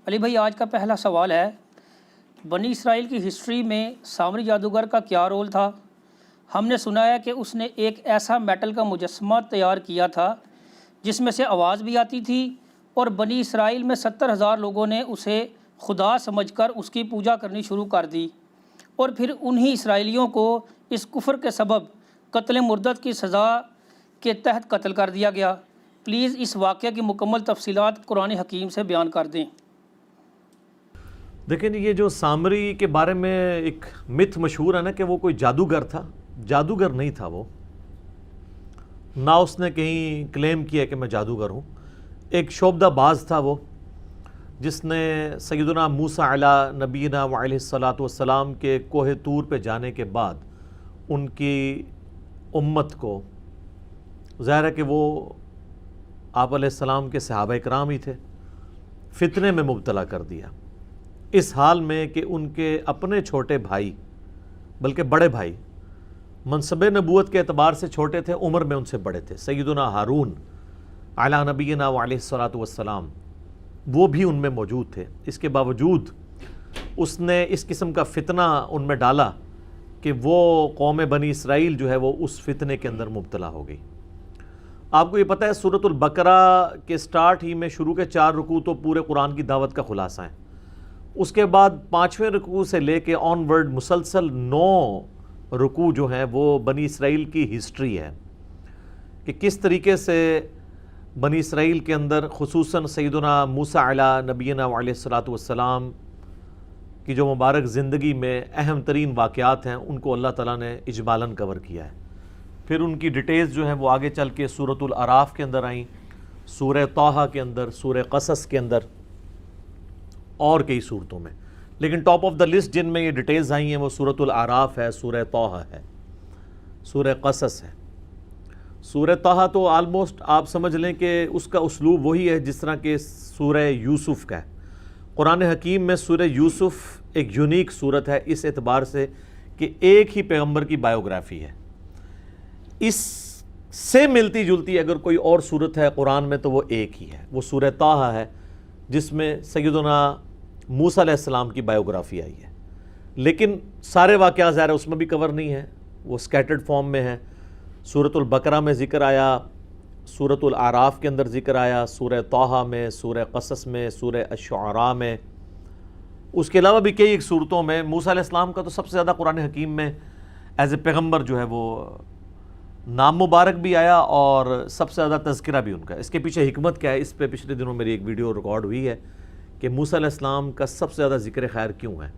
علی بھائی آج کا پہلا سوال ہے، بنی اسرائیل کی ہسٹری میں سامری جادوگر کا کیا رول تھا؟ ہم نے سنا ہے کہ اس نے ایک ایسا میٹل کا مجسمہ تیار کیا تھا جس میں سے آواز بھی آتی تھی، اور بنی اسرائیل میں 70,000 لوگوں نے اسے خدا سمجھ کر اس کی پوجا کرنی شروع کر دی، اور پھر انہی اسرائیلیوں کو اس کفر کے سبب قتل مردد کی سزا کے تحت قتل کر دیا گیا۔ پلیز اس واقعہ کی مکمل تفصیلات قرآن حکیم سے بیان کر دیں۔ دیکھیں یہ جو سامری کے بارے میں ایک متھ مشہور ہے نا کہ وہ کوئی جادوگر تھا، جادوگر نہیں تھا وہ، نہ اس نے کہیں کلیم کیا کہ میں جادوگر ہوں، ایک شعبدہ باز تھا وہ، جس نے سیدنا موسیٰ علیہ نبینا وعلیہ الصلاۃ والسلام کے کوہ طور پہ جانے کے بعد ان کی امت کو، ظاہر ہے کہ وہ آپ علیہ السلام کے صحابہ کرام ہی تھے، فتنے میں مبتلا کر دیا، اس حال میں کہ ان کے اپنے چھوٹے بھائی بلکہ بڑے بھائی منصب نبوت کے اعتبار سے چھوٹے تھے، عمر میں ان سے بڑے تھے، سیدنا ہارون علی نبینا وعلیہ الصلاۃ والسلام، وہ بھی ان میں موجود تھے۔ اس کے باوجود اس نے اس قسم کا فتنہ ان میں ڈالا کہ وہ قوم بنی اسرائیل جو ہے وہ اس فتنے کے اندر مبتلا ہو گئی۔ آپ کو یہ پتہ ہے سورۃ البقرہ کے سٹارٹ ہی میں شروع کے 4 رکوع تو پورے قرآن کی دعوت کا خلاصہ ہیں، اس کے بعد 5ویں رکوع سے لے کے آن ورڈ مسلسل 9 رکوع جو ہیں وہ بنی اسرائیل کی ہسٹری ہے کہ کس طریقے سے بنی اسرائیل کے اندر خصوصاً سیدنا موسیٰ علیہ نبینا علیہ الصلاۃ والسلام کی جو مبارک زندگی میں اہم ترین واقعات ہیں ان کو اللہ تعالیٰ نے اجمالاً کور کیا ہے۔ پھر ان کی ڈیٹیلز جو ہیں وہ آگے چل کے سورۃ الاعراف کے اندر آئیں، سورہ طٰہٰ کے اندر، سورہ قصص کے اندر اور کئی صورتوں میں، لیکن ٹاپ آف دا لسٹ جن میں یہ ڈیٹیلز آئی ہیں وہ سورۃ الاعراف ہے، سورہ طٰہٰ ہے، سورہ قصص ہے۔ سورہ طٰہٰ تو آلموسٹ آپ سمجھ لیں کہ اس کا اسلوب وہی ہے جس طرح کہ سورہ یوسف کا ہے۔ قرآن حکیم میں سورہ یوسف ایک یونیک صورت ہے اس اعتبار سے کہ ایک ہی پیغمبر کی بائیوگرافی ہے، اس سے ملتی جلتی اگر کوئی اور صورت ہے قرآن میں تو وہ ایک ہی ہے، وہ سورہ طٰہٰ ہے جس میں سیدنا موسیٰ علیہ السلام کی بائیوگرافی آئی ہے، لیکن سارے واقعات ظاہر اس میں بھی کور نہیں ہیں، وہ سکیٹرڈ فارم میں ہیں۔ سورۃ البقرہ میں ذکر آیا، سورۃ الاعراف کے اندر ذکر آیا، سورہ طٰہٰ میں، سورہ قصص میں، سورہ الشعراء میں، اس کے علاوہ بھی کئی ایک صورتوں میں۔ موسیٰ علیہ السلام کا تو سب سے زیادہ قرآن حکیم میں ایز اے پیغمبر جو ہے وہ نام مبارک بھی آیا اور سب سے زیادہ تذکرہ بھی ان کا۔ اس کے پیچھے حکمت کیا ہے، اس پہ پچھلے دنوں میری ایک ویڈیو ریکارڈ ہوئی ہے کہ موسیٰ علیہ السلام کا سب سے زیادہ ذکر خیر کیوں ہے،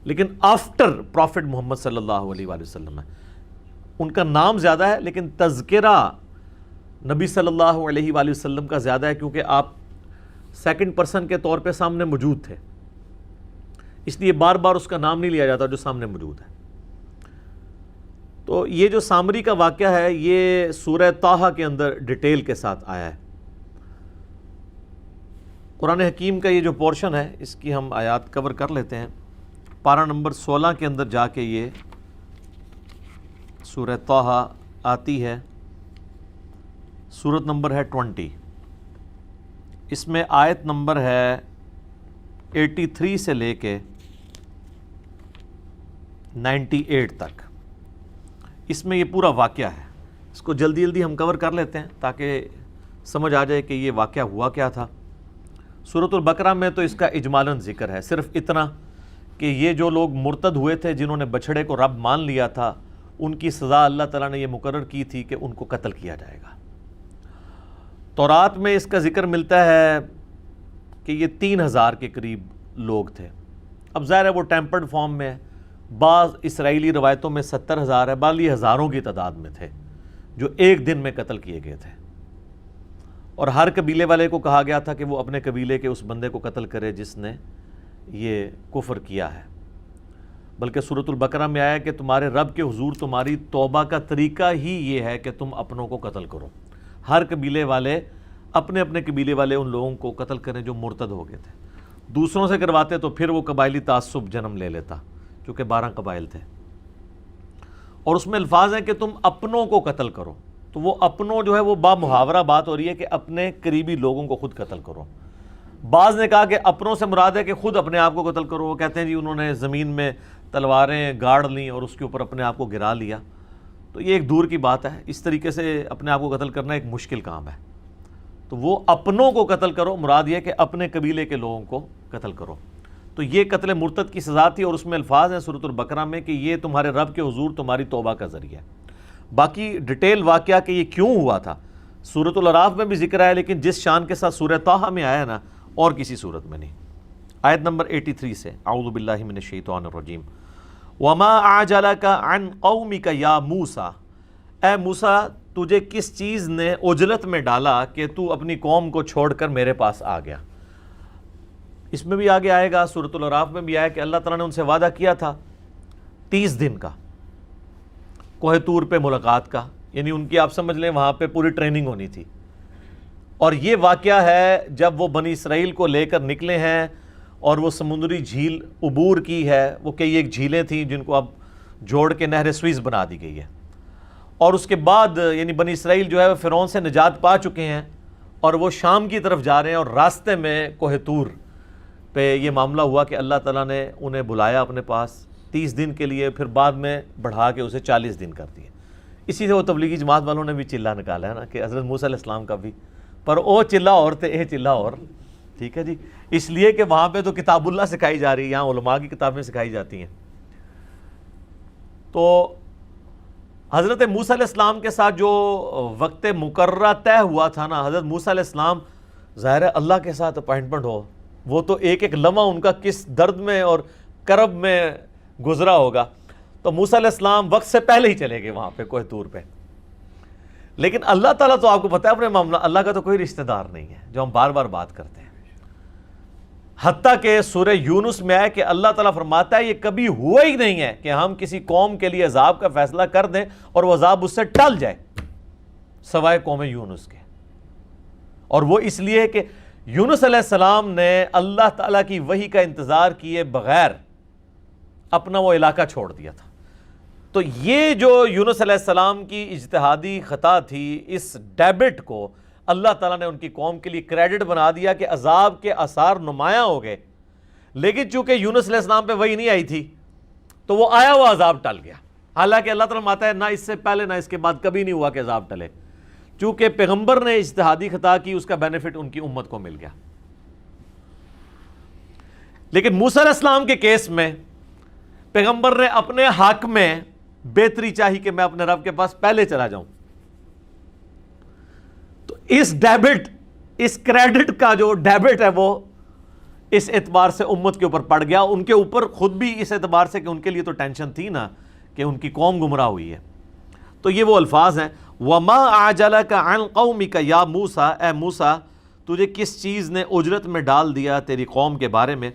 لیکن آفٹر پروفٹ محمد صلی اللہ علیہ وآلہ وسلم ہے، ان کا نام زیادہ ہے لیکن تذکرہ نبی صلی اللہ علیہ وآلہ وسلم کا زیادہ ہے، کیونکہ آپ سیکنڈ پرسن کے طور پہ سامنے موجود تھے، اس لیے بار بار اس کا نام نہیں لیا جاتا جو سامنے موجود ہے۔ تو یہ جو سامری کا واقعہ ہے یہ سورہ طٰہٰ کے اندر ڈیٹیل کے ساتھ آیا ہے۔ قرآن حکیم کا یہ جو پورشن ہے اس کی ہم آیات کور کر لیتے ہیں۔ پارہ نمبر 16 کے اندر جا کے یہ سورہ طٰہٰ آتی ہے، سورت نمبر ہے 20، اس میں آیت نمبر ہے 83 سے لے کے 98 تک، اس میں یہ پورا واقعہ ہے۔ اس کو جلدی جلدی ہم کور کر لیتے ہیں تاکہ سمجھ آ جائے کہ یہ واقعہ ہوا کیا تھا۔ سورۃ البقرہ میں تو اس کا اجمالاً ذکر ہے، صرف اتنا کہ یہ جو لوگ مرتد ہوئے تھے جنہوں نے بچھڑے کو رب مان لیا تھا ان کی سزا اللہ تعالیٰ نے یہ مقرر کی تھی کہ ان کو قتل کیا جائے گا۔ تورات میں اس کا ذکر ملتا ہے کہ یہ 3000 کے قریب لوگ تھے۔ اب ظاہر ہے وہ ٹیمپرڈ فارم میں ہے، بعض اسرائیلی روایتوں میں 70,000 ہے، بعض یہ ہزاروں کی تعداد میں تھے جو ایک دن میں قتل کیے گئے تھے، اور ہر قبیلے والے کو کہا گیا تھا کہ وہ اپنے قبیلے کے اس بندے کو قتل کرے جس نے یہ کفر کیا ہے۔ بلکہ سورۃ البقرہ میں آیا کہ تمہارے رب کے حضور تمہاری توبہ کا طریقہ ہی یہ ہے کہ تم اپنوں کو قتل کرو، ہر قبیلے والے اپنے اپنے قبیلے والے ان لوگوں کو قتل کریں جو مرتد ہو گئے تھے۔ دوسروں سے کرواتے تو پھر وہ قبائلی تعصب جنم لے لیتا، چونکہ 12 قبائل تھے، اور اس میں الفاظ ہیں کہ تم اپنوں کو قتل کرو، تو وہ اپنوں جو ہے وہ با محاورہ بات ہو رہی ہے کہ اپنے قریبی لوگوں کو خود قتل کرو۔ بعض نے کہا کہ اپنوں سے مراد ہے کہ خود اپنے آپ کو قتل کرو، وہ کہتے ہیں جی انہوں نے زمین میں تلواریں گاڑ لیں اور اس کے اوپر اپنے آپ کو گرا لیا، تو یہ ایک دور کی بات ہے، اس طریقے سے اپنے آپ کو قتل کرنا ایک مشکل کام ہے، تو وہ اپنوں کو قتل کرو، مراد یہ کہ اپنے قبیلے کے لوگوں کو قتل کرو۔ تو یہ قتل مرتد کی سزا تھی، اور اس میں الفاظ ہیں سورۃ البقرہ میں کہ یہ تمہارے رب کے حضور تمہاری توبہ کا ذریعہ ہے۔ باقی ڈیٹیل واقعہ کہ یہ کیوں ہوا تھا سورۃ الاعراف میں بھی ذکر ہے، لیکن جس شان کے ساتھ سورہ طٰہٰ میں آیا نا اور کسی صورت میں نہیں۔ آیت نمبر 83 سے اعوذ باللہ من الشیطان الرجیم وَمَا أَعْجَلَكَ عَنْ قَوْمِكَ يَا مُوسَى، اے موسیٰ تجھے کس چیز نے عجلت میں ڈالا کہ تو اپنی قوم کو چھوڑ کر میرے پاس آ گیا۔ اس میں بھی آگے آئے گا، سورۃ الاعراف میں بھی آیا کہ اللہ تعالیٰ نے ان سے وعدہ کیا تھا 30 دن کا کوہ طور پہ ملاقات کا، یعنی ان کی آپ سمجھ لیں وہاں پہ پوری ٹریننگ ہونی تھی، اور یہ واقعہ ہے جب وہ بنی اسرائیل کو لے کر نکلے ہیں اور وہ سمندری جھیل عبور کی ہے، وہ کئی ایک جھیلیں تھیں جن کو اب جوڑ کے نہر سوئز بنا دی گئی ہے، اور اس کے بعد یعنی بنی اسرائیل جو ہے وہ فرعون سے نجات پا چکے ہیں اور وہ شام کی طرف جا رہے ہیں، اور راستے میں کوہ طور پہ یہ معاملہ ہوا کہ اللہ تعالیٰ نے انہیں بلایا اپنے پاس 30 دن کے لیے، پھر بعد میں بڑھا کے اسے 40 دن کر دیے۔ اسی سے وہ تبلیغی جماعت والوں نے بھی چلہ نکالا ہے نا کہ حضرت موسیٰ علیہ السلام کا بھی، پر او چلہ اور تے اے چلہ اور، ٹھیک ہے جی، اس لیے کہ وہاں پہ تو کتاب اللہ سکھائی جا رہی ہے، یہاں علماء کی کتابیں سکھائی جاتی ہیں۔ تو حضرت موسیٰ علیہ السلام کے ساتھ جو وقت مقررہ طے ہوا تھا نا، حضرت موسیٰ علیہ السلام ظاہر ہے اللہ کے ساتھ اپائنٹمنٹ ہو، وہ تو ایک ایک لمحہ ان کا کس درد میں اور کرب میں گزرا ہوگا، تو موسیٰ علیہ السلام وقت سے پہلے ہی چلے گئے وہاں پہ کوہ طور پہ۔ لیکن اللہ تعالیٰ تو آپ کو پتہ ہے اپنے معاملہ، اللہ کا تو کوئی رشتہ دار نہیں ہے جو ہم بار بار بات کرتے ہیں، حتیٰ کہ سورہ یونس میں ہے کہ اللہ تعالیٰ فرماتا ہے یہ کبھی ہوا ہی نہیں ہے کہ ہم کسی قوم کے لیے عذاب کا فیصلہ کر دیں اور وہ عذاب اس سے ٹل جائے سوائے قوم یونس کے، اور وہ اس لیے کہ یونس علیہ السلام نے اللہ تعالیٰ کی وحی کا انتظار کیے بغیر اپنا وہ علاقہ چھوڑ دیا تھا۔ تو یہ جو یونس علیہ السلام کی اجتہادی خطا تھی، اس ڈیبٹ کو اللہ تعالیٰ نے ان کی قوم کے لیے کریڈٹ بنا دیا کہ عذاب کے آثار نمایاں ہو گئے، لیکن چونکہ یونس علیہ السلام پہ وحی نہیں آئی تھی تو وہ آیا وہ عذاب ٹل گیا، حالانکہ اللہ تعالیٰ ماتا ہے نہ اس سے پہلے نہ اس کے بعد کبھی نہیں ہوا کہ عذاب ٹلے، چونکہ پیغمبر نے اجتہادی خطا کی اس کا بینیفٹ ان کی امت کو مل گیا۔ لیکن موسیٰ علیہ السلام کے کیس میں پیغمبر نے اپنے حق میں بہتری چاہی کہ میں اپنے رب کے پاس پہلے چلا جاؤں، تو اس ڈیبٹ، اس کریڈٹ کا جو ڈیبٹ ہے وہ اس اعتبار سے امت کے اوپر پڑ گیا، ان کے اوپر خود بھی اس اعتبار سے کہ ان کے لیے تو ٹینشن تھی نا کہ ان کی قوم گمراہ ہوئی ہے۔ تو یہ وہ الفاظ ہیں وَمَا أَعْجَلَكَ عَنْ قَوْمِكَ يَا مُوسَى، اے موسیٰ تجھے کس چیز نے اجرت میں ڈال دیا تیری قوم کے بارے میں،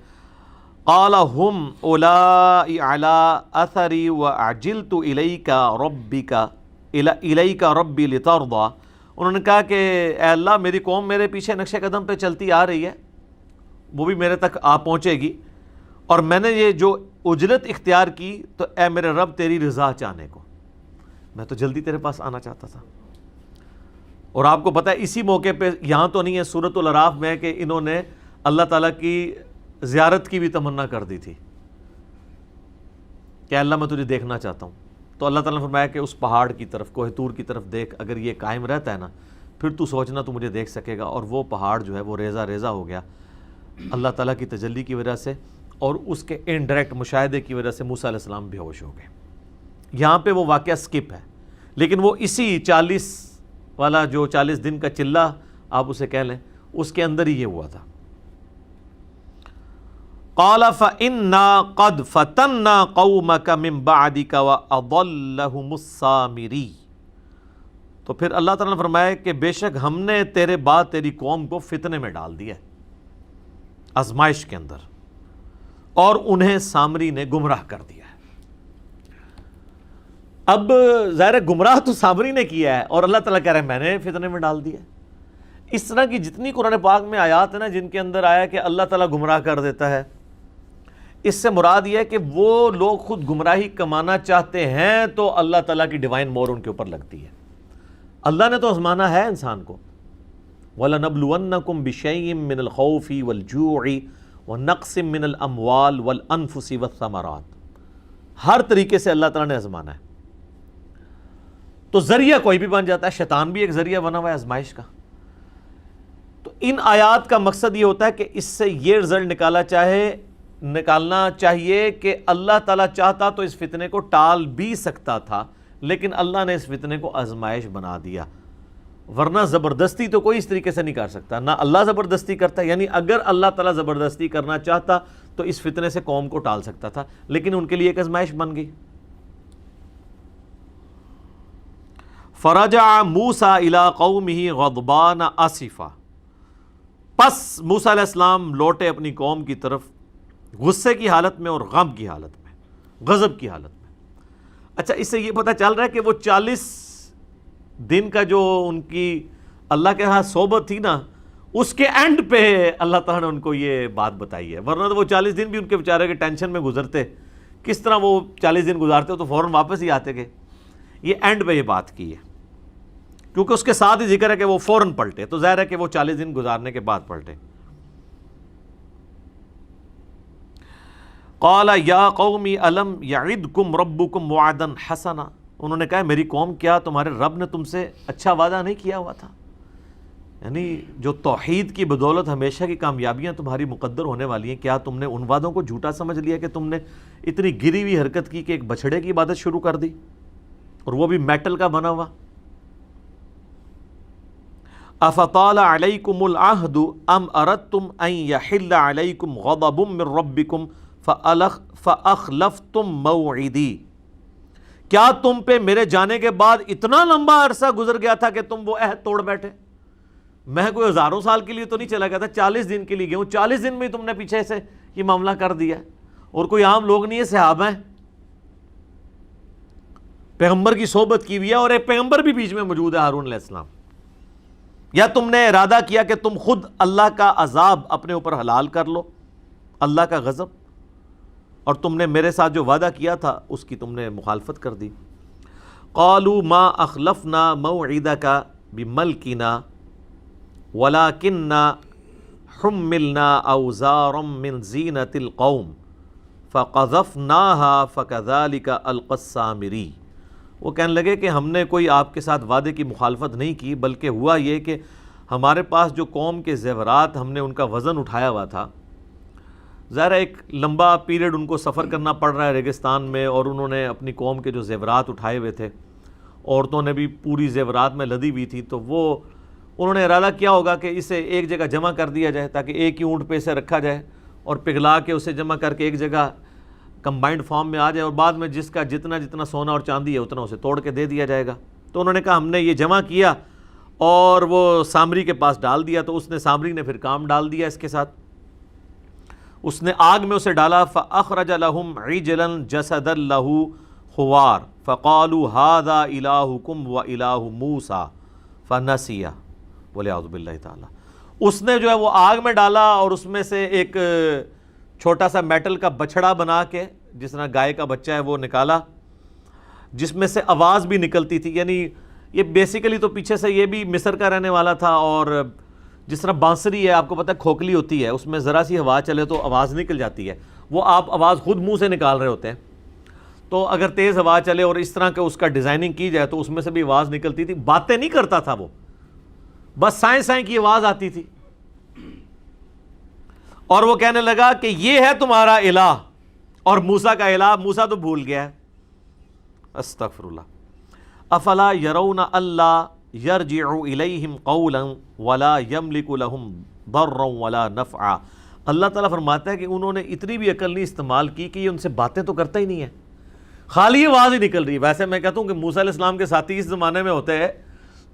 قَالَ هُمْ أُولَٰئِ عَلَىٰ أَثَرِي وَأَعْجِلْتُ إِلَيْكَ رَبِّي لِتَرْضَىٰ، انہوں نے کہا کہ اے اللہ میری قوم میرے پیچھے نقش قدم پہ چلتی آ رہی ہے، وہ بھی میرے تک آ پہنچے گی، اور میں نے یہ جو اجرت اختیار کی تو اے میرے رب تیری رضا چاہنے کو، میں تو جلدی تیرے پاس آنا چاہتا تھا۔ اور آپ کو پتہ ہے اسی موقع پہ، یہاں تو نہیں ہے، سورۃ الاعراف میں ہے کہ انہوں نے اللہ تعالیٰ کی زیارت کی بھی تمنا کر دی تھی کہ اللہ میں تجھے دیکھنا چاہتا ہوں، تو اللہ تعالیٰ نے فرمایا کہ اس پہاڑ کی طرف، کوہ طور کی طرف دیکھ، اگر یہ قائم رہتا ہے نا پھر تو سوچنا تو مجھے دیکھ سکے گا، اور وہ پہاڑ جو ہے وہ ریزہ ریزہ ہو گیا اللہ تعالیٰ کی تجلی کی وجہ سے، اور اس کے انڈائریکٹ مشاہدے کی وجہ سے موسیٰ علیہ السلام بے ہوش ہو گئے۔ یہاں پہ وہ واقعہ سکپ ہے، لیکن وہ اسی 40 والا جو 40 دن کا چلہ آپ اسے کہہ لیں، اس کے اندر ہی یہ ہوا تھا۔ قَالَ فَإِنَّا قَدْ فَتَنَّا قَوْمَكَ مِن بَعْدِكَ وَأَضَلَّهُمُ السَّامِرِي، تو پھر اللہ تعالیٰ نے فرمایا کہ بے شک ہم نے تیرے بعد تیری قوم کو فتنے میں ڈال دیا، آزمائش کے اندر، اور انہیں سامری نے گمراہ کر دیا ہے۔ اب ظاہر گمراہ تو سامری نے کیا ہے، اور اللہ تعالیٰ کہہ رہے ہیں میں نے فتنے میں ڈال دیا۔ اس طرح کی جتنی قرآن پاک میں آیات ہیں نا جن کے اندر آیا کہ اللہ تعالیٰ گمراہ کر دیتا ہے، اس سے مراد یہ ہے کہ وہ لوگ خود گمراہی کمانا چاہتے ہیں تو اللہ تعالیٰ کی ڈیوائن مور ان کے اوپر لگتی ہے۔ اللہ نے تو آزمانا ہے انسان کو، وَلَنَبْلُوَنَّكُمْ بِشَيْءٍ مِّنَ الْخَوْفِ وَالْجُوعِ وَنَقْصٍ مِّنَ الْأَمْوَالِ وَالْأَنفُسِ وَالثَّمَرَاتِ، ہر طریقے سے اللہ تعالیٰ نے آزمانا ہے۔ تو ذریعہ کوئی بھی بن جاتا ہے، شیطان بھی ایک ذریعہ بنا ہوا ہے آزمائش کا۔ تو ان آیات کا مقصد یہ ہوتا ہے کہ اس سے یہ رزلٹ نکالنا چاہیے کہ اللہ تعالیٰ چاہتا تو اس فتنے کو ٹال بھی سکتا تھا، لیکن اللہ نے اس فتنے کو آزمائش بنا دیا، ورنہ زبردستی تو کوئی اس طریقے سے نہیں کر سکتا، نہ اللہ زبردستی کرتا۔ یعنی اگر اللہ تعالیٰ زبردستی کرنا چاہتا تو اس فتنے سے قوم کو ٹال سکتا تھا، لیکن ان کے لیے ایک آزمائش بن گئی۔ فرجع موسیٰ الی قومہ غضبان آسفا، پس موسیٰ علیہ السلام لوٹے اپنی قوم کی طرف غصے کی حالت میں اور غم کی حالت میں، غضب کی حالت میں۔ اچھا، اس سے یہ پتہ چل رہا ہے کہ وہ 40 دن کا جو ان کی اللہ کے ہاں صحبت تھی نا، اس کے اینڈ پہ اللہ تعالیٰ نے ان کو یہ بات بتائی ہے، ورنہ تو وہ 40 دن بھی ان کے بیچارے کے ٹینشن میں گزرتے، کس طرح وہ 40 دن گزارتے تو فوراً واپس ہی آتے گئے۔ یہ اینڈ پہ یہ بات کی ہے، کیونکہ اس کے ساتھ ہی ذکر ہے کہ وہ فوراً پلٹے، تو ظاہر ہے کہ وہ 40 دن گزارنے کے بعد پلٹے۔ قال یا قوم الم یعدکم ربکم وعدا حسنا، انہوں نے کہا میری قوم کیا تمہارے رب نے تم سے اچھا وعدہ نہیں کیا ہوا تھا؟ یعنی جو توحید کی بدولت ہمیشہ کی کامیابیاں تمہاری مقدر ہونے والی ہیں، کیا تم نے ان وعدوں کو جھوٹا سمجھ لیا کہ تم نے اتنی گری ہوئی حرکت کی کہ ایک بچھڑے کی عبادت شروع کر دی، اور وہ بھی میٹل کا بنا ہوا؟ افطال علیکم العہد ام اردتم ان یحل علیکم غضب من ربکم فاخلفتم موعدی، کیا تم پہ میرے جانے کے بعد اتنا لمبا عرصہ گزر گیا تھا کہ تم وہ عہد توڑ بیٹھے؟ میں کوئی ہزاروں سال کے لیے تو نہیں چلا گیا تھا، 40 دن کے لیے گیا ہوں، 40 دن میں تم نے پیچھے سے یہ معاملہ کر دیا، اور کوئی عام لوگ نہیں ہے، صحابہ ہیں، پیغمبر کی صحبت کی ہوئی ہے، اور ایک پیغمبر بھی بیچ میں موجود ہے، ہارون علیہ السلام۔ یا تم نے ارادہ کیا کہ تم خود اللہ کا عذاب اپنے اوپر حلال کر لو، اللہ کا غضب، اور تم نے میرے ساتھ جو وعدہ کیا تھا اس کی تم نے مخالفت کر دی۔ قالوا ما اخلفنا موعدک بملکنا ولکننا حملنا اوزارا من زینۃ القوم فقذفناها فکذلک القی السامری، وہ کہنے لگے کہ ہم نے کوئی آپ کے ساتھ وعدے کی مخالفت نہیں کی، بلکہ ہوا یہ کہ ہمارے پاس جو قوم کے زیورات ہم نے ان کا وزن اٹھایا ہوا تھا، ظاہر ایک لمبا پیریڈ ان کو سفر کرنا پڑ رہا ہے ریگستان میں، اور انہوں نے اپنی قوم کے جو زیورات اٹھائے ہوئے تھے، عورتوں نے بھی پوری زیورات میں لدی ہوئی تھی، تو وہ انہوں نے ارادہ کیا ہوگا کہ اسے ایک جگہ جمع کر دیا جائے تاکہ ایک ہی اونٹ پہ اسے رکھا جائے اور پگھلا کے اسے جمع کر کے ایک جگہ کمبائنڈ فارم میں آ جائے، اور بعد میں جس کا جتنا سونا اور چاندی ہے اتنا اسے توڑ کے دے دیا جائے گا۔ تو انہوں نے کہا ہم نے یہ جمع کیا اور وہ سامری کے پاس ڈال دیا، تو اس نے سامری نے پھر کام ڈال دیا اس کے ساتھ، اس نے آگ میں اسے ڈالا۔ فَأَخْرَجَ لَهُمْ عِجْلًا جَسَدًا لَهُ خُوَارٌ فَقَالُوا هَذَا إِلَٰهُكُمْ وَإِلَٰهُ مُوسَىٰ فَنَسِيَ، وَلِعَوْذُ بِاللَّهِ تعالیٰ۔ اس نے جو ہے وہ آگ میں ڈالا اور اس میں سے ایک چھوٹا سا میٹل کا بچھڑا بنا کے، جس طرح گائے کا بچہ ہے وہ نکالا، جس میں سے آواز بھی نکلتی تھی۔ یعنی یہ بیسیکلی تو پیچھے سے یہ بھی مصر کا رہنے والا تھا، اور جس طرح بانسری ہے آپ کو پتہ ہے کھوکھلی ہوتی ہے، اس میں ذرا سی ہوا چلے تو آواز نکل جاتی ہے، وہ آپ آواز خود منہ سے نکال رہے ہوتے ہیں، تو اگر تیز ہوا چلے اور اس طرح کہ اس کا ڈیزائننگ کی جائے تو اس میں سے بھی آواز نکلتی تھی۔ باتیں نہیں کرتا تھا وہ، بس سائیں سائیں کی آواز آتی تھی، اور وہ کہنے لگا کہ یہ ہے تمہارا الہ، اور موسیٰ کا الہ موسیٰ تو بھول گیا ہے۔ استغفر اللہ۔ افلا یرون الا یرجع الیہم قولا ولا یملک لہم ضرا ولا نفعا، اللہ تعالیٰ فرماتا ہے کہ انہوں نے اتنی بھی عقل نہیں استعمال کی کہ یہ ان سے باتیں تو کرتا ہی نہیں ہے، خالی آواز ہی نکل رہی ہے۔ ویسے میں کہتا ہوں کہ موسیٰ علیہ السلام کے ساتھی اس زمانے میں ہوتے ہیں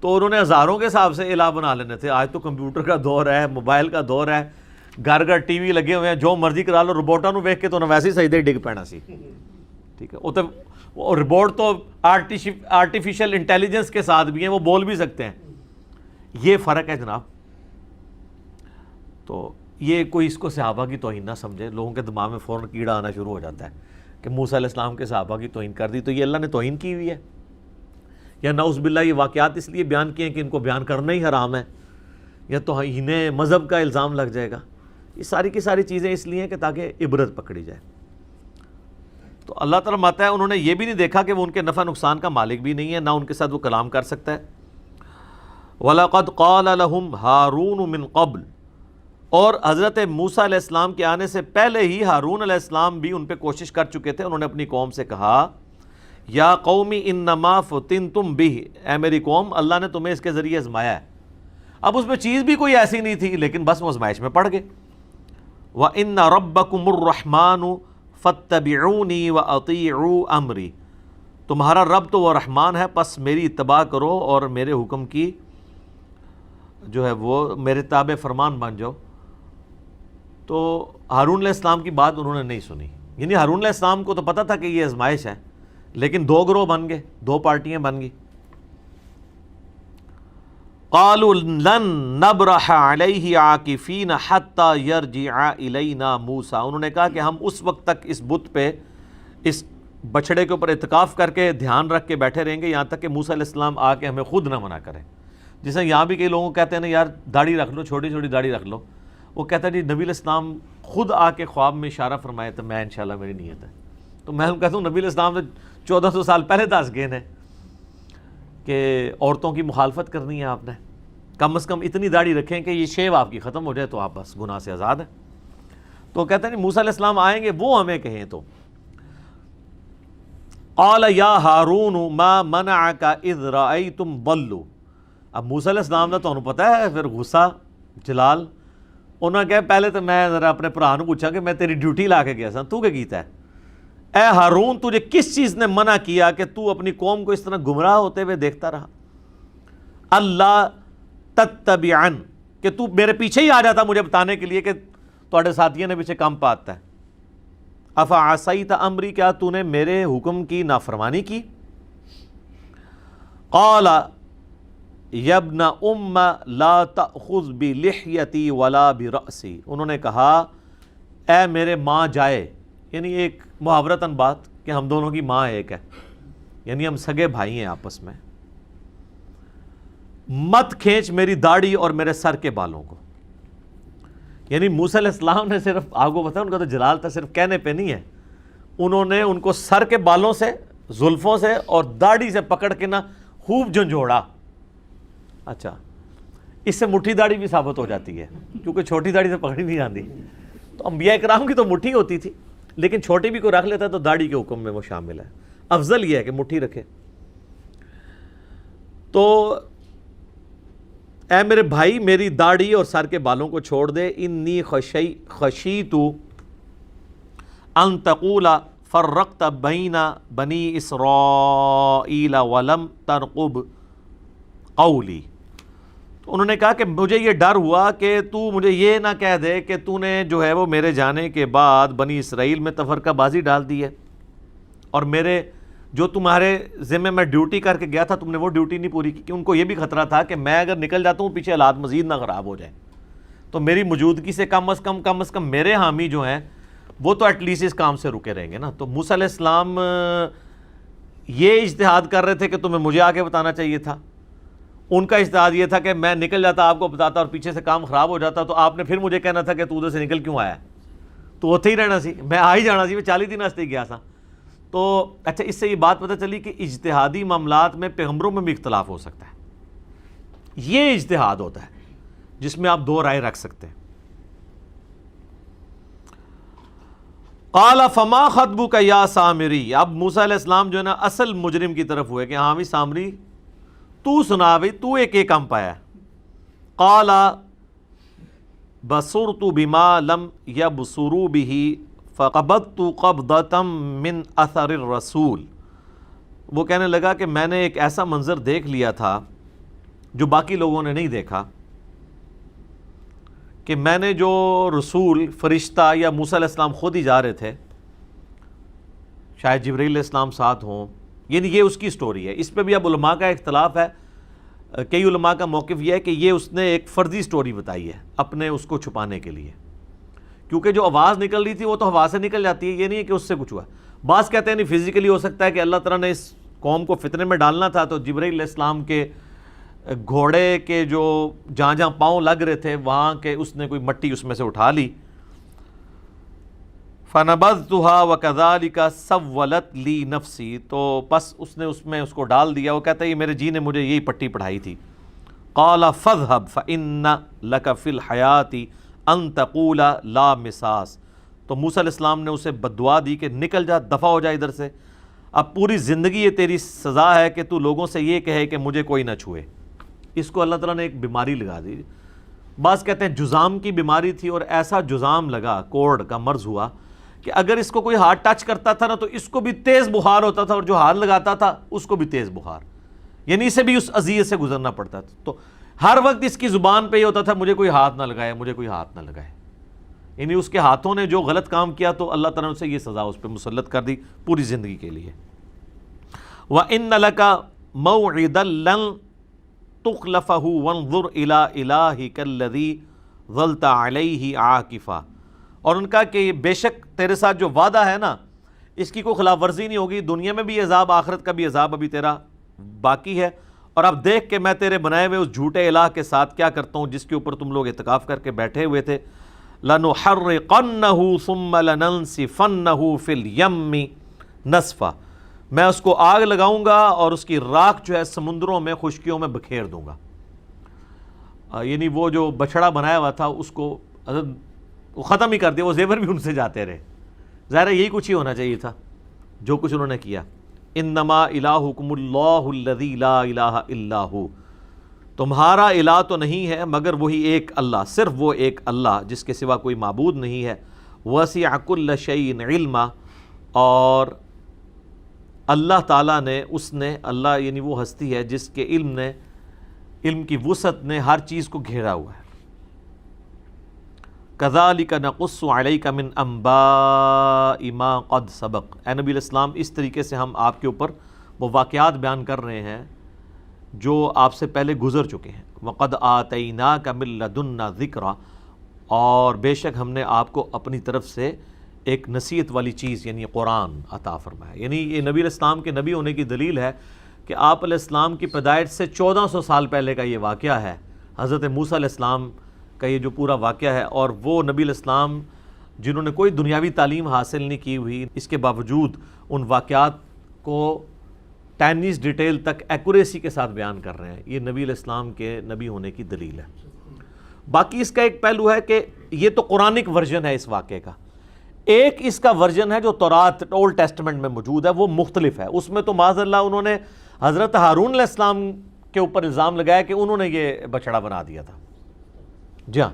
تو انہوں نے ہزاروں کے حساب سے الہ بنا لینے تھے۔ آج تو کمپیوٹر کا دور ہے، موبائل کا دور ہے، گھر گھر ٹی وی لگے ہوئے ہیں، جو مرضی کرا لو، روبوٹاں نو ویکھ کے تو ویسے ہی سجدے ڈگ پینا سی، ٹھیک ہے۔ وہ روبوٹ تو آرٹیفیشل انٹیلیجنس کے ساتھ بھی ہیں، وہ بول بھی سکتے ہیں، یہ فرق ہے جناب۔ تو یہ کوئی اس کو صحابہ کی توہین نہ سمجھے، لوگوں کے دماغ میں فوراً کیڑا آنا شروع ہو جاتا ہے کہ موسیٰ علیہ السلام کے صحابہ کی توہین کر دی تو یہ اللہ نے توہین کی ہوئی ہے، یا نعوذ باللہ یہ واقعات اس لیے بیان کیے ہیں کہ ان کو بیان کرنا ہی حرام ہے، یا توہین مذہب کا الزام لگ جائے گا. یہ ساری کی ساری چیزیں اس لیے ہیں کہ تاکہ عبرت پکڑی جائے. تو اللہ تعالیٰ ماتا ہے انہوں نے یہ بھی نہیں دیکھا کہ وہ ان کے نفع نقصان کا مالک بھی نہیں ہے, نہ ان کے ساتھ وہ کلام کر سکتا ہے. وَلَقَدْ قَالَ لَهُمْ هَارُونُ مِنْ قَبْلِ, اور حضرت موسیٰ علیہ السلام کے آنے سے پہلے ہی ہارون علیہ السلام بھی ان پہ کوشش کر چکے تھے. انہوں نے اپنی قوم سے کہا یا قومی انما فتنتم بہ, اے میری قوم اللہ نے تمہیں اس کے ذریعے آزمایا ہے. اب اس میں چیز بھی کوئی ایسی نہیں تھی لیکن بس وہ آزمائش میں پڑ گئے. وَإِنَّ رَبَّكُمُ الرَّحْمَنُ فَاتَّبِعُونِي وَأَطِيعُوا أَمْرِي, تمہارا رب تو وہ رحمان ہے پس میری اتباع کرو اور میرے حکم کی جو ہے وہ میرے تابع فرمان بن جاؤ. تو ہارون علیہ السلام کی بات انہوں نے نہیں سنی. یعنی ہارون علیہ السلام کو تو پتہ تھا کہ یہ آزمائش ہے, لیکن دو گروہ بن گئے, دو پارٹیاں بن گئی. قالوا لن نبرح علیہ عاکفین حتی یرجع الینا موسیٰ, انہوں نے کہا کہ ہم اس وقت تک اس بت پہ, اس بچڑے کے اوپر اعتکاف کر کے دھیان رکھ کے بیٹھے رہیں گے یہاں تک کہ موسیٰ علیہ السلام آ کے ہمیں خود نہ منع کریں. جیسے یہاں بھی کئی لوگوں کو کہتے ہیں نا یار داڑھی رکھ لو, چھوٹی چھوٹی داڑھی رکھ لو. وہ کہتا ہے جی نبی علیہ السلام خود آ کے خواب میں اشارہ فرمائے تو میں انشاءاللہ میری نیت ہے. تو میں کہتا ہوں نبی علیہ السلام سے 1400 سال پہلے دس گئے ہیں کہ عورتوں کی مخالفت کرنی ہے آپ نے, کم از کم اتنی داڑھی رکھیں کہ یہ شیو آپ کی ختم ہو جائے تو آپ بس گناہ سے آزاد ہیں. تو کہتے ہیں موسیٰ علیہ السلام آئیں گے وہ ہمیں کہیں تو قال یا ہارون ما منعک اذ رأیتم ضلوا, اب موسیٰ علیہ السلام نے تو پتہ ہے پھر غصہ جلال, انہوں نے کہا پہلے تو میں ذرا اپنے بھرا نو پوچھا کہ میں تیری ڈیوٹی لا کے گیا سا, تو کیا کیتا ہے؟ اے ہارون تجھے کس چیز نے منع کیا کہ تو اپنی قوم کو اس طرح گمراہ ہوتے ہوئے دیکھتا رہا؟ اللہ تتبعن, کہ تو میرے پیچھے ہی آ جاتا مجھے بتانے کے لیے کہ تواڈے ساتھیوں نے پیچھے کم پاتا ہے. افعصیت امری, کیا تو نے میرے حکم کی نافرمانی کی؟ قال یا ابن ام لا تأخذ بلحیتی ولا برأسی, انہوں نے کہا اے میرے ماں جائے, یعنی ایک محاورتاً بات کہ ہم دونوں کی ماں ایک ہے, یعنی ہم سگے بھائی ہیں آپس میں, مت کھینچ میری داڑھی اور میرے سر کے بالوں کو. یعنی موسیٰ علیہ السلام نے صرف آپ کو پتہ ہے ان کا تو جلال تھا صرف کہنے پہ نہیں ہے, انہوں نے ان کو سر کے بالوں سے, زلفوں سے اور داڑھی سے پکڑ کے نا خوب جھنجھوڑا. اچھا اس سے مٹھی داڑھی بھی ثابت ہو جاتی ہے کیونکہ چھوٹی داڑھی سے پکڑی نہیں جاتی. تو انبیاء کرام کی تو مٹھی ہوتی تھی لیکن چھوٹی بھی کوئی رکھ لیتا تو داڑھی کے حکم میں وہ شامل ہے. افضل یہ ہے کہ مٹھی رکھے. تو اے میرے بھائی میری داڑھی اور سر کے بالوں کو چھوڑ دے. انی خشیت ان تقول فرقت بین بنی اسرائیل ولم ترقب قولی. تو انہوں نے کہا کہ مجھے یہ ڈر ہوا کہ تو مجھے یہ نہ کہہ دے کہ تو نے جو ہے وہ میرے جانے کے بعد بنی اسرائیل میں تفرقہ بازی ڈال دی ہے, اور میرے جو تمہارے ذمہ میں ڈیوٹی کر کے گیا تھا تم نے وہ ڈیوٹی نہیں پوری کی. کہ ان کو یہ بھی خطرہ تھا کہ میں اگر نکل جاتا ہوں پیچھے حالات مزید نہ خراب ہو جائیں, تو میری موجودگی سے کم از کم میرے حامی جو ہیں وہ تو ایٹ لیسٹ اس کام سے رکے رہیں گے نا. تو موسیٰ علیہ السلام یہ اجتہاد کر رہے تھے کہ تمہیں مجھے آگے بتانا چاہیے تھا, ان کا اجتہاد یہ تھا کہ میں نکل جاتا آپ کو بتاتا اور پیچھے سے کام خراب ہو جاتا تو آپ نے پھر مجھے کہنا تھا کہ تو ادھر سے نکل کیوں آیا, تو اتنے ہی رہنا سی, میں آ ہی جانا سی, میں 40 دن واسطے گیا تھا. تو اچھا اس سے یہ بات پتہ چلی کہ اجتہادی معاملات میں پیغمبروں میں بھی اختلاف ہو سکتا ہے. یہ اجتہاد ہوتا ہے جس میں آپ دو رائے رکھ سکتے ہیں. قال فما خطبک یا سامری, اب موسیٰ علیہ السلام جو ہے نا اصل مجرم کی طرف ہوئے کہ ہاں بھی سامری تو سنا بھائی تو ایک کم پایا. قال بصرت بما لم یبصروا به فقبضت قبضة من اثر الرسول, وہ کہنے لگا کہ میں نے ایک ایسا منظر دیکھ لیا تھا جو باقی لوگوں نے نہیں دیکھا, کہ میں نے جو رسول فرشتہ یا موسیٰ علیہ السلام خود ہی جا رہے تھے, شاید جبرائیل علیہ السلام ساتھ ہوں, یعنی یہ اس کی سٹوری ہے. اس پہ بھی اب علماء کا اختلاف ہے. کئی علماء کا موقف یہ ہے کہ یہ اس نے ایک فرضی سٹوری بتائی ہے اپنے اس کو چھپانے کے لیے, کیونکہ جو آواز نکل رہی تھی وہ تو ہوا سے نکل جاتی ہے, یہ نہیں ہے کہ اس سے کچھ ہوا. بعض کہتے ہیں نہیں فزیکلی ہو سکتا ہے کہ اللہ تعالیٰ نے اس قوم کو فتنے میں ڈالنا تھا تو جبرائیل علیہ السلام کے گھوڑے کے جو جہاں جہاں پاؤں لگ رہے تھے وہاں کے اس نے کوئی مٹی اس میں سے اٹھا لی. فَنَبَذْتُهَا وَكَذَلِكَ سَوَّلَتْ لِي نَفْسِي, تو بس اس نے اس میں اس کو ڈال دیا. وہ کہتا ہے یہ میرے جی نے مجھے یہی پٹی پڑھائی تھی. قَالَ فَاذْهَبْ فَإِنَّ لَكَ فِي الْحَيَاةِ أَن تَقُولَ لَا مِسَاس. تو موسیٰ علیہ السلام نے اسے بددعا دی کہ نکل جا, دفع ہو جا ادھر سے. اب پوری زندگی یہ تیری سزا ہے کہ تو لوگوں سے یہ کہے کہ مجھے کوئی نہ چھوئے. اس کو اللہ تعالیٰ نے ایک بیماری لگا دی. بعض کہتے ہیں جزام کی بیماری تھی, اور ایسا جزام لگا, کوڑ کا مرض ہوا کہ اگر اس کو کوئی ہاتھ ٹچ کرتا تھا نا تو اس کو بھی تیز بخار ہوتا تھا, اور جو ہاتھ لگاتا تھا اس کو بھی تیز بخار, یعنی اسے بھی اس اذیت سے گزرنا پڑتا تھا. تو ہر وقت اس کی زبان پہ یہ ہوتا تھا مجھے کوئی ہاتھ نہ لگائے, مجھے کوئی ہاتھ نہ لگائے. یعنی اس کے ہاتھوں نے جو غلط کام کیا تو اللہ تعالیٰ نے اسے یہ سزا اس پہ مسلط کر دی پوری زندگی کے لیے. وَإِنَّ لَكَ مَوْعِدًا لَن تُخْلَفَهُ وَانظُرْ إِلَىٰ إِلَٰهِكَ الَّذِي ظَلْتَ عَلَيْهِ عَاكِفًا. اور ان کا کہ بے شک تیرے ساتھ جو وعدہ ہے نا اس کی کوئی خلاف ورزی نہیں ہوگی, دنیا میں بھی عذاب, آخرت کا بھی عذاب ابھی تیرا باقی ہے. اور اب دیکھ کہ میں تیرے بنائے ہوئے اس جھوٹے الہ کے ساتھ کیا کرتا ہوں جس کے اوپر تم لوگ اعتکاف کر کے بیٹھے ہوئے تھے. لَنُحَرِّقَنَّهُ ثُمَّ لَنَنْسِفَنَّهُ فِي الْيَمِّ نَسْفًا. میں اس کو آگ لگاؤں گا اور اس کی راکھ جو ہے سمندروں میں, خشکیوں میں بکھیر دوں گا. یعنی وہ جو بچڑا بنایا ہوا تھا اس کو وہ ختم ہی کر دیا, وہ زیور بھی ان سے جاتے رہے. ظاہر ہے یہی کچھ ہی ہونا چاہیے تھا جو کچھ انہوں نے کیا. انما الہکم اللہ الذی لا الہ الا ہو. تمہارا الہ تو نہیں ہے مگر وہی ایک اللہ, صرف وہ ایک اللہ جس کے سوا کوئی معبود نہیں ہے. وسع کل شیء علما, اور اللہ تعالیٰ نے اللہ یعنی وہ ہستی ہے جس کے علم کی وسعت نے ہر چیز کو گھیرا ہوا ہے. كَذَلِكَ نَقُصُّ عَلَيْكَ مِنْ أَنْبَاءِ مَا قَدْ سَبَقَ. اے نبی علیہ السلام اس طریقے سے ہم آپ کے اوپر وہ واقعات بیان کر رہے ہیں جو آپ سے پہلے گزر چکے ہیں. وَقَدْ آتَيْنَاكَ مِن لَدُنَّا ذِكْرًا, اور بے شک ہم نے آپ کو اپنی طرف سے ایک نصیحت والی چیز یعنی قرآن عطا فرمایا. یعنی یہ نبی علیہ السلام کے نبی ہونے کی دلیل ہے کہ آپ علیہ السلام کی پیدائش سے 1400 سال پہلے کا یہ واقعہ ہے. حضرت موسیٰ علیہ السلام کا یہ جو پورا واقعہ ہے, اور وہ نبی علیہ السلام جنہوں نے کوئی دنیاوی تعلیم حاصل نہیں کی ہوئی, اس کے باوجود ان واقعات کو ٹینیز ڈیٹیل تک ایکوریسی کے ساتھ بیان کر رہے ہیں. یہ نبی علیہ السلام کے نبی ہونے کی دلیل ہے. باقی اس کا ایک پہلو ہے کہ یہ تو قرآنک ورژن ہے اس واقعے کا. ایک اس کا ورژن ہے جو تورات اولڈ ٹیسٹمنٹ میں موجود ہے, وہ مختلف ہے. اس میں تو معاذ اللہ انہوں نے حضرت ہارون علیہ السلام کے اوپر الزام لگایا کہ انہوں نے یہ بچڑا بنا دیا تھا. جی ہاں,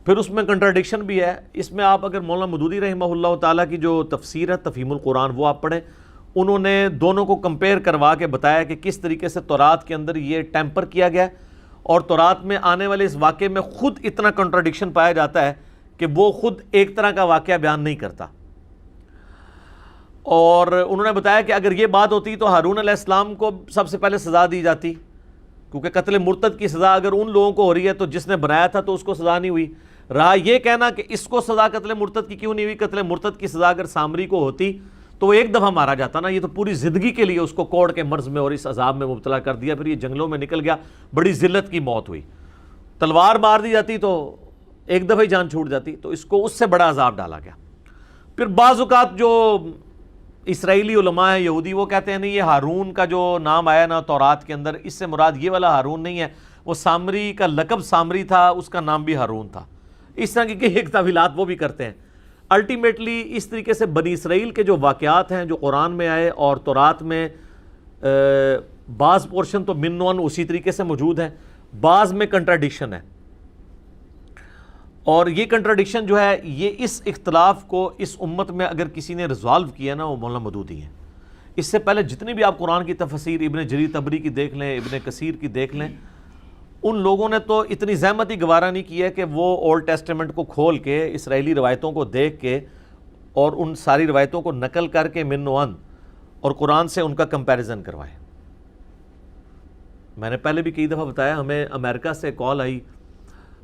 پھر اس میں کنٹراڈکشن بھی ہے. اس میں آپ اگر مولانا مودودی رحمہ اللہ تعالیٰ کی جو تفسیر ہے تفہیم القرآن وہ آپ پڑھیں, انہوں نے دونوں کو کمپیئر کروا کے بتایا کہ کس طریقے سے تورات کے اندر یہ ٹیمپر کیا گیا ہے, اور تورات میں آنے والے اس واقعے میں خود اتنا کنٹراڈکشن پایا جاتا ہے کہ وہ خود ایک طرح کا واقعہ بیان نہیں کرتا. اور انہوں نے بتایا کہ اگر یہ بات ہوتی تو ہارون علیہ السلام کو سب سے پہلے سزا دی جاتی, کیونکہ قتل مرتد کی سزا اگر ان لوگوں کو ہو رہی ہے تو جس نے بنایا تھا تو اس کو سزا نہیں ہوئی. رہا یہ کہنا کہ اس کو سزا قتل مرتد کی کیوں نہیں ہوئی, قتل مرتد کی سزا اگر سامری کو ہوتی تو وہ ایک دفعہ مارا جاتا نا, یہ تو پوری زندگی کے لیے اس کو کوڑ کے مرض میں اور اس عذاب میں مبتلا کر دیا, پھر یہ جنگلوں میں نکل گیا, بڑی ذلت کی موت ہوئی. تلوار مار دی جاتی تو ایک دفعہ ہی جان چھوٹ جاتی, تو اس کو اس سے بڑا عذاب ڈالا گیا. پھر بعض اوقات جو اسرائیلی علماء ہیں یہودی وہ کہتے ہیں نہیں, یہ ہارون کا جو نام آیا نا تورات کے اندر, اس سے مراد یہ والا ہارون نہیں ہے, وہ سامری کا لقب سامری تھا, اس کا نام بھی ہارون تھا. اس طرح کی ایک تعویلات وہ بھی کرتے ہیں. الٹیمیٹلی اس طریقے سے بنی اسرائیل کے جو واقعات ہیں جو قرآن میں آئے اور تورات میں بعض پورشن تو من ون اسی طریقے سے موجود ہیں, بعض میں کنٹراڈکشن ہے. اور یہ کنٹراڈکشن جو ہے یہ اس اختلاف کو اس امت میں اگر کسی نے ریزالو کیا نا وہ مولانا مودودی ہیں. اس سے پہلے جتنی بھی آپ قرآن کی تفسیر ابن جریر طبری کی دیکھ لیں, ابن کثیر کی دیکھ لیں, ان لوگوں نے تو اتنی زحمت ہی گوارا نہیں کی ہے کہ وہ اولڈ ٹیسٹمنٹ کو کھول کے اسرائیلی روایتوں کو دیکھ کے اور ان ساری روایتوں کو نقل کر کے من ون اور قرآن سے ان کا کمپیریزن کروائیں. میں نے پہلے بھی کئی دفعہ بتایا, ہمیں امریکہ سے کال آئی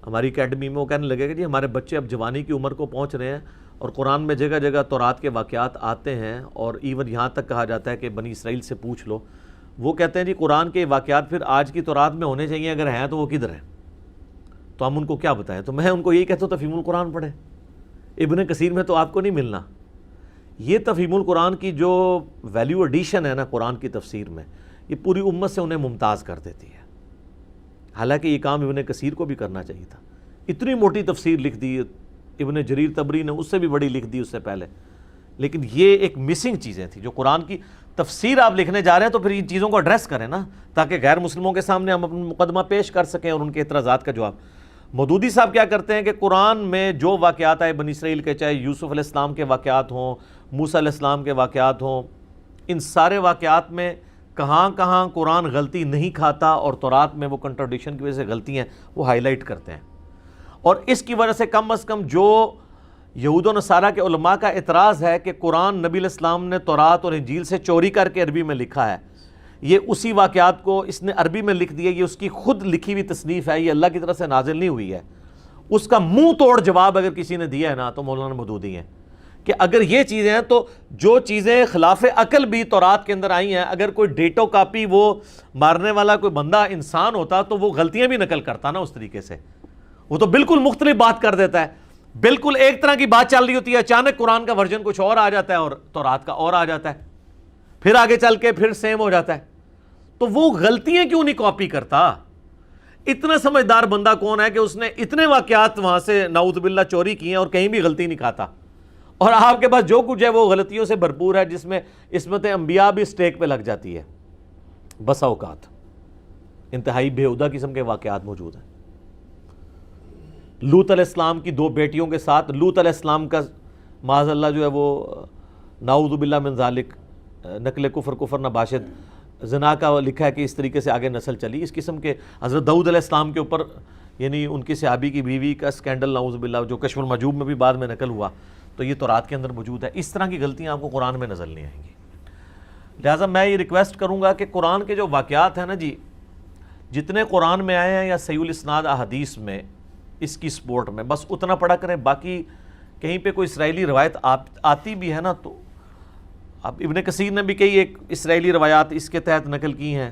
ہماری اکیڈمی میں, وہ کہنے لگے کہ جی ہمارے بچے اب جوانی کی عمر کو پہنچ رہے ہیں اور قرآن میں جگہ جگہ تورات کے واقعات آتے ہیں, اور ایون یہاں تک کہا جاتا ہے کہ بنی اسرائیل سے پوچھ لو. وہ کہتے ہیں جی قرآن کے واقعات پھر آج کی تورات میں ہونے چاہیے، اگر ہیں تو وہ کدھر ہیں؟ تو ہم ان کو کیا بتائیں؟ تو میں ان کو یہی کہتا ہوں تفہیم القرآن پڑھیں، ابن کثیر میں تو آپ کو نہیں ملنا۔ یہ تفہیم القرآن کی جو ویلیو ایڈیشن ہے نا قرآن کی تفسیر میں، یہ پوری امت سے انہیں ممتاز کر دیتی ہے۔ حالانکہ یہ کام ابن کثیر کو بھی کرنا چاہیے تھا، اتنی موٹی تفسیر لکھ دی، ابن جریر طبری نے اس سے بھی بڑی لکھ دی اس سے پہلے، لیکن یہ ایک مسنگ چیزیں تھیں جو قرآن کی تفسیر آپ لکھنے جا رہے ہیں تو پھر ان چیزوں کو ایڈریس کریں نا، تاکہ غیر مسلموں کے سامنے ہم اپنا مقدمہ پیش کر سکیں اور ان کے اعتراضات کا جواب۔ مودودی صاحب کیا کرتے ہیں کہ قرآن میں جو واقعات آئے بنی اسرائیل کے، چاہے یوسف علیہ السلام کے واقعات ہوں، موسیٰ علیہ السلام کے واقعات ہوں، ان سارے واقعات میں کہاں کہاں قرآن غلطی نہیں کھاتا اور تورات میں وہ کنٹراڈکشن کی وجہ سے غلطی ہیں وہ ہائی لائٹ کرتے ہیں۔ اور اس کی وجہ سے کم از کم جو یہود و نصارہ کے علماء کا اعتراض ہے کہ قرآن نبی علیہ السلام نے تورات اور انجیل سے چوری کر کے عربی میں لکھا ہے، یہ اسی واقعات کو اس نے عربی میں لکھ دیا، یہ اس کی خود لکھی ہوئی تصنیف ہے، یہ اللہ کی طرف سے نازل نہیں ہوئی ہے، اس کا منہ توڑ جواب اگر کسی نے دیا ہے نا تو مولانا مودودی ہیں کہ اگر یہ چیزیں ہیں تو جو چیزیں خلاف عقل بھی تورات کے اندر آئی ہیں، اگر کوئی ڈیٹو کاپی وہ مارنے والا کوئی بندہ انسان ہوتا تو وہ غلطیاں بھی نقل کرتا نا اس طریقے سے، وہ تو بالکل مختلف بات کر دیتا ہے، بالکل ایک طرح کی بات چل رہی ہوتی ہے، اچانک قرآن کا ورژن کچھ اور آ جاتا ہے اور تورات کا اور آ جاتا ہے، پھر آگے چل کے پھر سیم ہو جاتا ہے۔ تو وہ غلطیاں کیوں نہیں کاپی کرتا؟ اتنا سمجھدار بندہ کون ہے کہ اس نے اتنے واقعات وہاں سے نعوذ باللہ چوری کی ہیں اور کہیں بھی غلطی نہیں کھاتا، اور آپ کے پاس جو کچھ ہے وہ غلطیوں سے بھرپور ہے، جس میں عصمت انبیاء بھی سٹیک پہ لگ جاتی ہے۔ بسا اوقات انتہائی بےہودہ قسم کے واقعات موجود ہیں۔ لوط علیہ السلام کی 2 بیٹیوں کے ساتھ لوط علیہ السلام کا معاذ اللہ جو ہے وہ نعوذ باللہ من ذالک نقل کفر نباشد زنا کا لکھا ہے کہ اس طریقے سے آگے نسل چلی۔ اس قسم کے حضرت داؤد علیہ السلام کے اوپر یعنی ان کی صحابی کی بیوی کا سکینڈل نعوذ باللہ جو کشف المحجوب میں بھی بعد میں نقل ہوا، تو یہ تورات کے اندر موجود ہے۔ اس طرح کی غلطیاں آپ کو قرآن میں نظر نہیں آئیں گی۔ لہٰذا میں یہ ریکویسٹ کروں گا کہ قرآن کے جو واقعات ہیں نا جی، جتنے قرآن میں آئے ہیں یا صحیح الاسناد احادیث میں اس کی سپورٹ میں، بس اتنا پڑھا کریں۔ باقی کہیں پہ کوئی اسرائیلی روایت آتی بھی ہے نا تو اب ابن کثیر نے بھی کئی ایک اسرائیلی روایات اس کے تحت نقل کی ہیں۔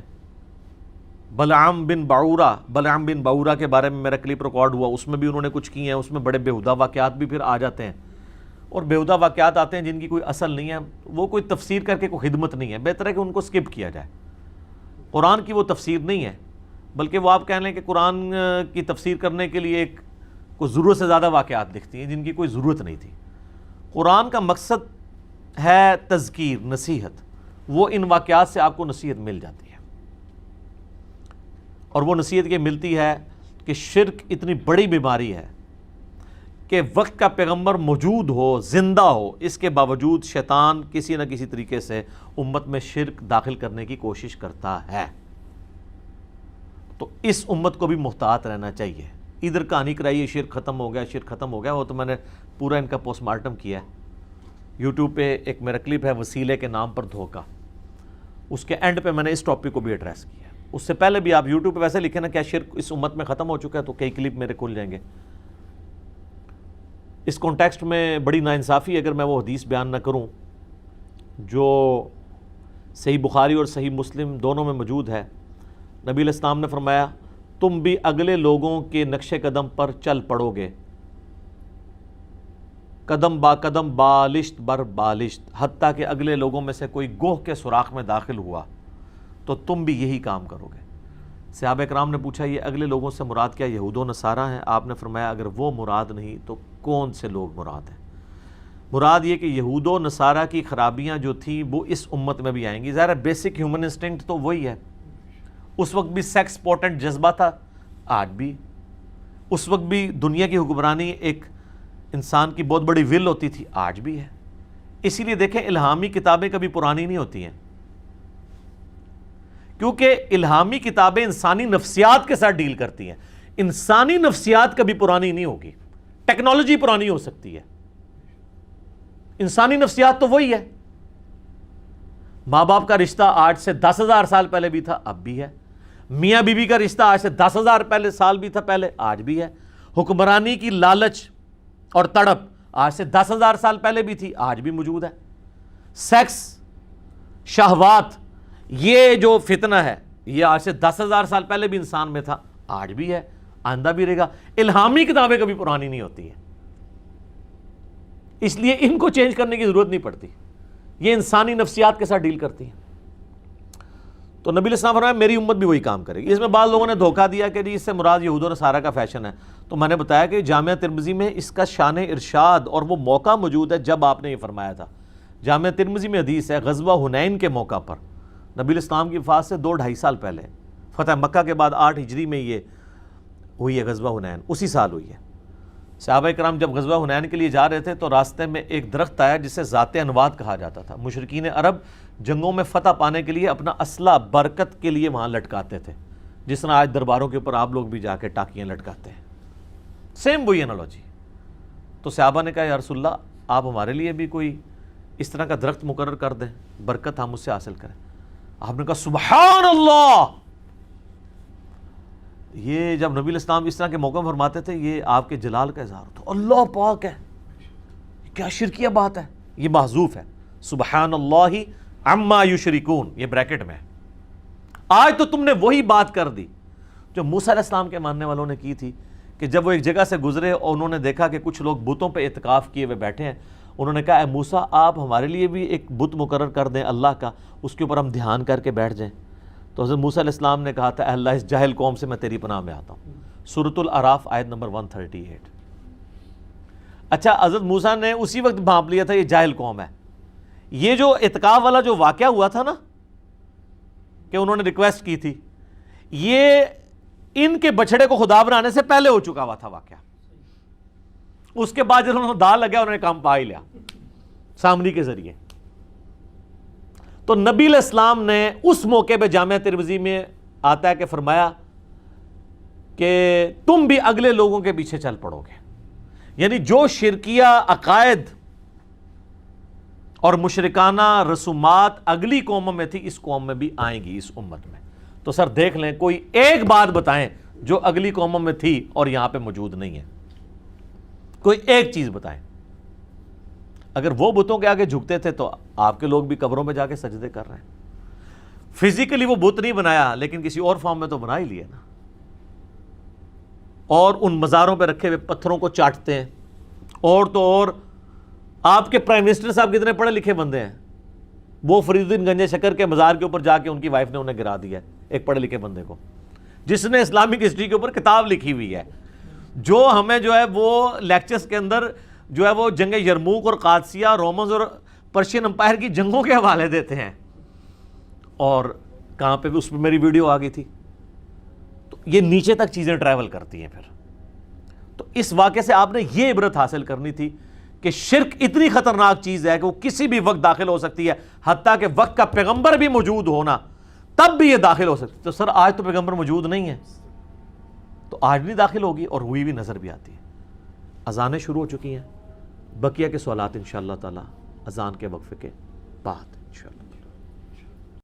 بلعام بن باورا کے بارے میں میرا کلپ ریکارڈ ہوا، اس میں بھی انہوں نے کچھ کی ہیں، اس میں بڑے بیہودہ واقعات بھی پھر آ جاتے ہیں، اور بیہودہ واقعات آتے ہیں جن کی کوئی اصل نہیں ہے، وہ کوئی تفسیر کر کے کوئی خدمت نہیں ہے، بہتر ہے کہ ان کو سکپ کیا جائے۔ قرآن کی وہ تفسیر نہیں ہے، بلکہ وہ آپ کہہ لیں کہ قرآن کی تفسیر کرنے کے لیے ایک کوئی ضرورت سے زیادہ واقعات لکھتی ہیں جن کی کوئی ضرورت نہیں تھی۔ قرآن کا مقصد ہے تذکیر، نصیحت، وہ ان واقعات سے آپ کو نصیحت مل جاتی ہے، اور وہ نصیحت یہ ملتی ہے کہ شرک اتنی بڑی بیماری ہے کہ وقت کا پیغمبر موجود ہو، زندہ ہو، اس کے باوجود شیطان کسی نہ کسی طریقے سے امت میں شرک داخل کرنے کی کوشش کرتا ہے۔ تو اس امت کو بھی محتاط رہنا چاہیے۔ ادھر کہانی کرائیے شرک ختم ہو گیا، شرک ختم ہو گیا، وہ تو میں نے پورا ان کا پوسٹ مارٹم کیا ہے۔ یوٹیوب پہ ایک میرا کلپ ہے وسیلے کے نام پر دھوکہ، اس کے اینڈ پہ میں نے اس ٹاپک کو بھی ایڈریس کیا۔ اس سے پہلے بھی آپ یوٹیوب پہ ویسے لکھیں نا کیا شرک اس امت میں ختم ہو چکا ہے، تو کئی کلپ میرے کھل جائیں گے۔ اس کانٹیکسٹ میں بڑی ناانصافی اگر میں وہ حدیث بیان نہ کروں جو صحیح بخاری اور صحیح مسلم دونوں میں موجود ہے۔ نبی علیہ السلام نے فرمایا تم بھی اگلے لوگوں کے نقش قدم پر چل پڑو گے، قدم با قدم، بالشت بر بالشت، حتیٰ کہ اگلے لوگوں میں سے کوئی گوہ کے سوراخ میں داخل ہوا تو تم بھی یہی کام کرو گے۔ صحابہ کرام نے پوچھا یہ اگلے لوگوں سے مراد کیا یہود و نصارہ ہیں؟ آپ نے فرمایا اگر وہ مراد نہیں تو کون سے لوگ مراد ہیں؟ مراد یہ کہ یہود و نصارہ کی خرابیاں جو تھیں وہ اس امت میں بھی آئیں گی۔ ظاہر ہے بیسک ہیومن انسٹنکٹ تو وہی ہے، اس وقت بھی سیکس پوٹنٹ جذبہ تھا، آج بھی، اس وقت بھی دنیا کی حکمرانی ایک انسان کی بہت بڑی ول ہوتی تھی، آج بھی ہے۔ اسی لیے دیکھیں الہامی کتابیں کبھی پرانی نہیں ہوتی ہیں، کیونکہ الہامی کتابیں انسانی نفسیات کے ساتھ ڈیل کرتی ہیں۔ انسانی نفسیات کبھی پرانی نہیں ہوگی، ٹیکنالوجی پرانی ہو سکتی ہے، انسانی نفسیات تو وہی ہے۔ ماں باپ کا رشتہ آج سے 10,000 سال پہلے بھی تھا، اب بھی ہے۔ میاں بیوی کا رشتہ آج سے 10,000 سال بھی تھا پہلے، آج بھی ہے۔ حکمرانی کی لالچ اور تڑپ آج سے 10,000 سال پہلے بھی تھی، آج بھی موجود ہے۔ سیکس، شہوات، یہ جو فتنہ ہے یہ آج سے 10,000 سال پہلے بھی انسان میں تھا، آج بھی ہے، آئندہ بھی رہے گا۔ الہامی کتابیں کبھی پرانی نہیں ہوتی ہیں، اس لیے ان کو چینج کرنے کی ضرورت نہیں پڑتی، یہ انسانی نفسیات کے ساتھ ڈیل کرتی ہیں۔ تو نبی علیہ السلام فرمایا میری امت بھی وہی کام کرے گی۔ اس میں بعض لوگوں نے دھوکہ دیا کہ جی اس سے مراد یہود و نصارہ کا فیشن ہے، تو میں نے بتایا کہ جامعہ ترمذی میں اس کا شان ارشاد اور وہ موقع موجود ہے جب آپ نے یہ فرمایا تھا۔ جامعہ ترمذی میں حدیث ہے، غزوہ حنین کے موقع پر نبی علیہ السلام کی وفات سے 2-2.5 سال پہلے، فتح مکہ کے بعد 8 ہجری میں یہ ہوئی ہے غزوہ حنین، اسی سال ہوئی ہے۔ صحابہ کرام جب غزوہ حنین کے لیے جا رہے تھے تو راستے میں ایک درخت آیا جسے ذات انواد کہا جاتا تھا۔ مشرکین عرب جنگوں میں فتح پانے کے لیے اپنا اسلحہ برکت کے لیے وہاں لٹکاتے تھے، جس طرح آج درباروں کے اوپر آپ لوگ بھی جا کے ٹاکیاں لٹکاتے ہیں، سیم وہی انالوجی۔ تو صحابہ نے کہا یا رسول اللہ آپ ہمارے لیے بھی کوئی اس طرح کا درخت مقرر کر دیں، برکت ہم اس سے حاصل کریں۔ آپ نے کہا سبحان اللہ۔ یہ جب نبی علیہ السلام اس طرح کے موقع فرماتے تھے یہ آپ کے جلال کا اظہار ہوتا، اللہ پاک ہے، کیا شرکیہ بات ہے، یہ محذوف ہے، سبحان اللہ عما یشرکون، یہ بریکٹ میں ہے۔ آج تو تم نے وہی بات کر دی جو موسیٰ علیہ السلام کے ماننے والوں نے کی تھی، کہ جب وہ ایک جگہ سے گزرے اور انہوں نے دیکھا کہ کچھ لوگ بتوں پہ اعتکاف کیے ہوئے بیٹھے ہیں، انہوں نے کہا اے موسیٰ آپ ہمارے لیے بھی ایک بت مقرر کر دیں اللہ کا، اس کے اوپر ہم دھیان کر کے بیٹھ جائیں۔ تو حضرت موسیٰ علیہ السلام نے کہا تھا اے اللہ اس جاہل قوم سے میں تیری پناہ میں آتا ہوں، سورۃ الاعراف آیت نمبر 138۔ اچھا حضرت موسیٰ نے اسی وقت بھانپ لیا تھا یہ جاہل قوم ہے۔ یہ جو اعتکاف والا جو واقعہ ہوا تھا نا کہ انہوں نے ریکویسٹ کی تھی، یہ ان کے بچڑے کو خدا بنانے سے پہلے ہو چکا ہوا تھا واقعہ۔ اس کے بعد جب انہوں نے دال لگا انہوں نے کام پا ہی لیا سامری کے ذریعے۔ تو نبی علیہ السلام نے اس موقع پہ جامعہ ترمذی میں آتا ہے کہ فرمایا کہ تم بھی اگلے لوگوں کے پیچھے چل پڑو گے، یعنی جو شرکیہ عقائد اور مشرکانہ رسومات اگلی قوموں میں تھی اس قوم میں بھی آئیں گی اس امت میں۔ تو سر دیکھ لیں کوئی ایک بات بتائیں جو اگلی قوموں میں تھی اور یہاں پہ موجود نہیں ہے، کوئی ایک چیز بتائیں۔ اگر وہ بتوں کے آگے جھکتے تھے تو آپ کے لوگ بھی قبروں پہ جا کے سجدے کر رہے ہیں۔ فزیکلی وہ بت نہیں بنایا لیکن کسی اور فارم میں تو بنا ہی لیا نا، اور ان مزاروں پہ رکھے ہوئے پتھروں کو چاٹتے ہیں۔ اور تو اور آپ کے پرائم منسٹر صاحب کتنے پڑھے لکھے بندے ہیں، وہ فرید الدین گنج شکر کے مزار کے اوپر جا کے ان کی وائف نے انہیں گرا دیا ہے، ایک پڑھے لکھے بندے کو جس نے اسلامک ہسٹری کے اوپر کتاب لکھی ہوئی ہے، جو ہمیں جو ہے وہ لیکچرز کے اندر جو ہے وہ جنگ یرموک اور قادسیہ، رومنز اور پرشین امپائر کی جنگوں کے حوالے دیتے ہیں، اور کہاں پہ بھی اس پہ میری ویڈیو آ گئی تھی۔ تو یہ نیچے تک چیزیں ٹریول کرتی ہیں۔ پھر تو اس واقعے سے آپ نے یہ عبرت حاصل کرنی تھی کہ شرک اتنی خطرناک چیز ہے کہ وہ کسی بھی وقت داخل ہو سکتی ہے، حتیٰ کہ وقت کا پیغمبر بھی موجود ہونا تب بھی یہ داخل ہو سکتی ہے۔ تو سر آج تو پیغمبر موجود نہیں ہے، تو آج بھی داخل ہوگی اور ہوئی بھی نظر بھی آتی ہے۔ اذانیں شروع ہو چکی ہیں، بقیہ کے سوالات انشاءاللہ تعالی اذان کے وقفے کے بعد۔